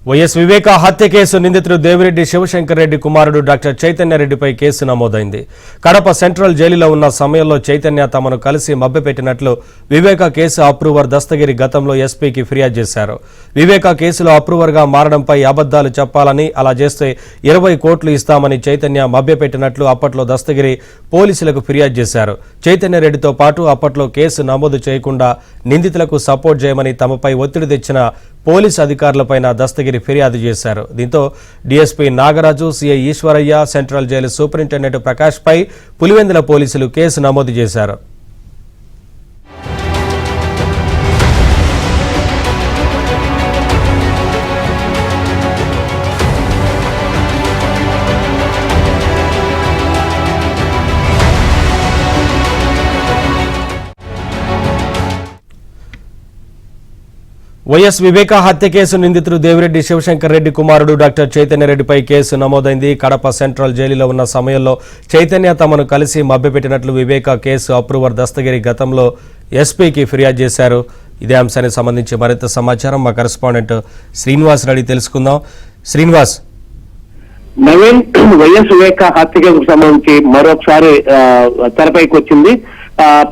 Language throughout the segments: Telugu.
వైఎస్ వివేక హత్య కేసు నిందితుడు దేవిరెడ్డి శివశంకర్ రెడ్డి కుమారుడు డాక్టర్ చైతన్య రెడ్డిపై కేసు నమోదైంది. కడప సెంట్రల్ జైలులో ఉన్న సమయంలో చైతన్య తమను కలిసి మభ్యపెట్టినట్లు వివేక కేసు అప్రూవర్ దస్తగిరి గతంలో ఎస్పీకి ఫిర్యాదు చేశారు. వివేక కేసులో అప్రూవర్గా మారడంపై అబద్దాలు చెప్పాలని, అలా చేస్తే 20 కోట్లు ఇస్తామని చైతన్య మభ్యపెట్టినట్లు అప్పట్లో దస్తగిరి పోలీసులకు ఫిర్యాదు చేశారు. చైతన్య రెడ్డితో పాటు అప్పట్లో కేసు నమోదు చేయకుండా నిందితులకు సపోర్ట్ చేయమని తమపై ఒత్తిడి తెచ్చిన పోలీసు అధికారులపైన దస్తగిరి ఫిర్యాదు చేశారు. దీంతో DSP Nagaraju, CI Eshwaraiah, central jail superintendent Prakash పై పులివెందుల పోలీసులు కేసు నమోదు చేశారు. వైఎస్ వివేక హత్య కేసు నిందితుడు దేవిరెడ్డి శివశంకర్ రెడ్డి కుమారుడు డాక్టర్ చైతన్య రెడ్డిపై కేసు నమోదైంది. కడప సెంట్రల్ జైలులో ఉన్న సమయంలో చైతన్య తమను కలిసి మభ్యపెట్టినట్లు వివేక కేసు అప్రూవర్ దస్తగిరి గతంలో ఎస్పీకి ఫిర్యాదు చేశారు. ఇదే అంశానికి సంబంధించి మరింత సమాచారం మా కరెస్పాండెంట్ శ్రీనివాస్ రెడ్డి తెలుసుకుందాం. శ్రీనివాస్, నవీన్, వైఎస్ వివేక హత్య కేసుకు సంబంధించి మరొకసారి తెరపైకి వచ్చింది.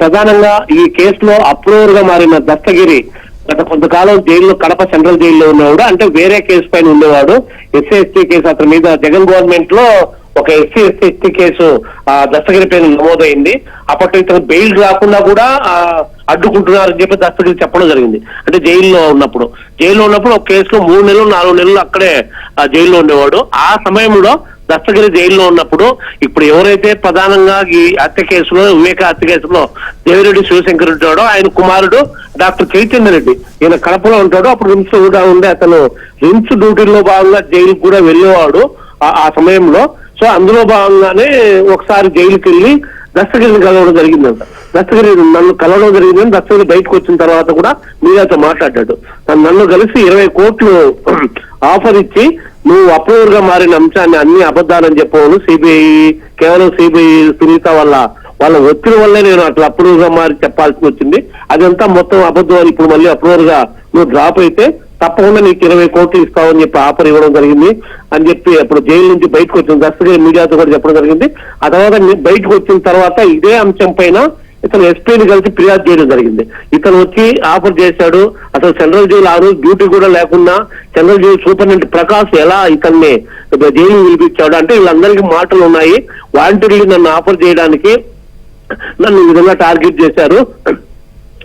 ప్రధానంగా ఈ కేసులో అప్రూవర్ గా మారిన దస్తగిరి గత కొంతకాలం జైల్లో, కడప సెంట్రల్ జైల్లో ఉన్నవాడు. అంటే వేరే కేసు పైన ఉండేవాడు. ఎస్సీ ఎస్టీ కేసు అతని మీద జగన్ గవర్నమెంట్ లో ఒక ఎస్సీ ఎస్టీ కేసు దస్తగిరి పైన నమోదైంది. అప్పట్లో ఇతను బెయిల్ రాకుండా కూడా అడ్డుకుంటున్నారని చెప్పి దస్తగిరి చెప్పడం జరిగింది. అంటే జైల్లో ఉన్నప్పుడు ఒక కేసులో 3 నెలలు 4 నెలలు అక్కడే జైల్లో ఉండేవాడు. ఆ సమయంలో దస్తగిరి జైల్లో ఉన్నప్పుడు ఇప్పుడు ఎవరైతే ప్రధానంగా ఈ హత్య కేసులో, వివేక హత్య కేసులో దేవిరెడ్డి శివశంకర్ ఉంటాడో ఆయన కుమారుడు డాక్టర్ చైతన్య రెడ్డి, ఈయన కడపలో ఉంటాడు. అప్పుడు రిమ్స్ కూడా ఉండే అతను రిమ్స్ డ్యూటీలో భాగంగా జైలుకు కూడా వెళ్ళేవాడు ఆ సమయంలో. సో అందులో భాగంగానే ఒకసారి జైలుకి వెళ్ళి దస్తగిరిని కలవడం జరిగిందంట. దస్తగిరి నన్ను కలవడం జరిగిందని దస్తగిరి బయటకు వచ్చిన తర్వాత కూడా మీడియాతో మాట్లాడాడు. నన్ను కలిసి 20 కోట్లు ఆఫర్ ఇచ్చి నువ్వు అప్రూవర్ గా మారిన అంశాన్ని అన్ని అబద్ధాలని చెప్పాను. కేవలం సిబిఐ సునీత వాళ్ళ ఒత్తిడి వల్లే నేను అట్లా అప్రూవర్ గా మారి చెప్పాల్సి వచ్చింది. అదంతా మొత్తం అబద్ధం అని ఇప్పుడు మళ్ళీ అప్రూవర్ గా నువ్వు డ్రాప్ అయితే తప్పకుండా నీకు 20 కోట్లు ఇస్తావని చెప్పి ఆఫర్ ఇవ్వడం జరిగింది అని చెప్పి అప్పుడు జైలు నుంచి బయటకు వచ్చిన దస్తగిరి మీడియాతో కూడా చెప్పడం జరిగింది. ఆ తర్వాత బయటకు వచ్చిన తర్వాత ఇదే అంశం పైన ఇతను ఎస్పీని కలిసి ఫిర్యాదు చేయడం జరిగింది. ఇతను వచ్చి ఆఫర్ చేశాడు. అసలు సెంట్రల్ జైలు ఆ రోజు డ్యూటీ కూడా లేకుండా సెంట్రల్ జైలు సూపరింటెండెంట్ ప్రకాష్ ఎలా ఇతన్ని జైలు పిలిపించాడు అంటే వీళ్ళందరికీ మాటలు ఉన్నాయి. వాలంటీర్లు నన్ను ఆఫర్ చేయడానికి నన్ను ఈ విధంగా టార్గెట్ చేశారు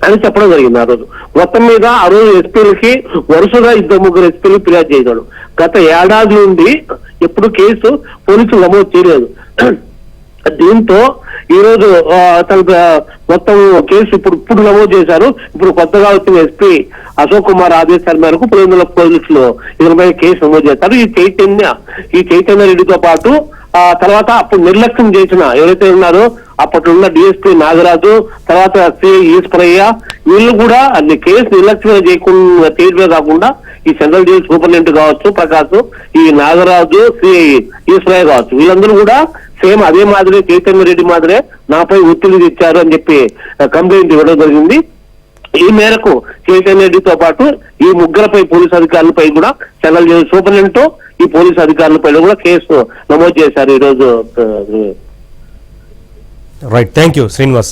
అని చెప్పడం జరిగింది. ఆ రోజు మొత్తం మీద ఆ రోజు ఎస్పీలకి వరుసగా 2-3 ఎస్పీలు ఫిర్యాదు చేశాడు. గత ఏడాది నుండి ఎప్పుడు కేసు పోలీసులు నమోదు చేయలేదు. దీంతో ఈ రోజు మొత్తం కేసు ఇప్పుడు నమోదు చేశారు. ఇప్పుడు కొత్తగా వచ్చిన ఎస్పీ అశోక్ కుమార్ ఆదేశాల మేరకు పులివెందుల పోలీసులు ఇతనిపై కేసు నమోదు చేశారు. ఈ చైతన్య రెడ్డితో పాటు తర్వాత అప్పుడు నిర్లక్ష్యం చేసిన ఎవరైతే ఉన్నారో అప్పట్లో డిఎస్పీ నాగరాజు, తర్వాత సిఐ ఈశ్వరయ్య, వీళ్ళు కూడా అన్ని కేసు నిర్లక్ష్యం చేయడమే కాకుండా ఈ సెంట్రల్ జైలు సూపరింటెండెంట్ కావచ్చు ప్రకాష్, ఈ నాగరాజు, సిఐ ఈశ్వరయ్య కావచ్చు, వీళ్ళందరూ కూడా సేమ్ అదే మాదిరి చైతన్య రెడ్డి మాదిరే నాపై ఒత్తిడి తెచ్చారు అని చెప్పి కంప్లైంట్ ఇవ్వడం జరిగింది. ఈ మేరకు చైతన్య రెడ్డితో పాటు ఈ ముగ్గురపై పోలీసు అధికారులపై కూడా సెంట్రల్ జైలు సూపరింటెండెంట్, ఈ పోలీసు అధికారులపై కూడా కేసు నమోదు చేశారు ఈ రోజు. Right, thank you Srinivas.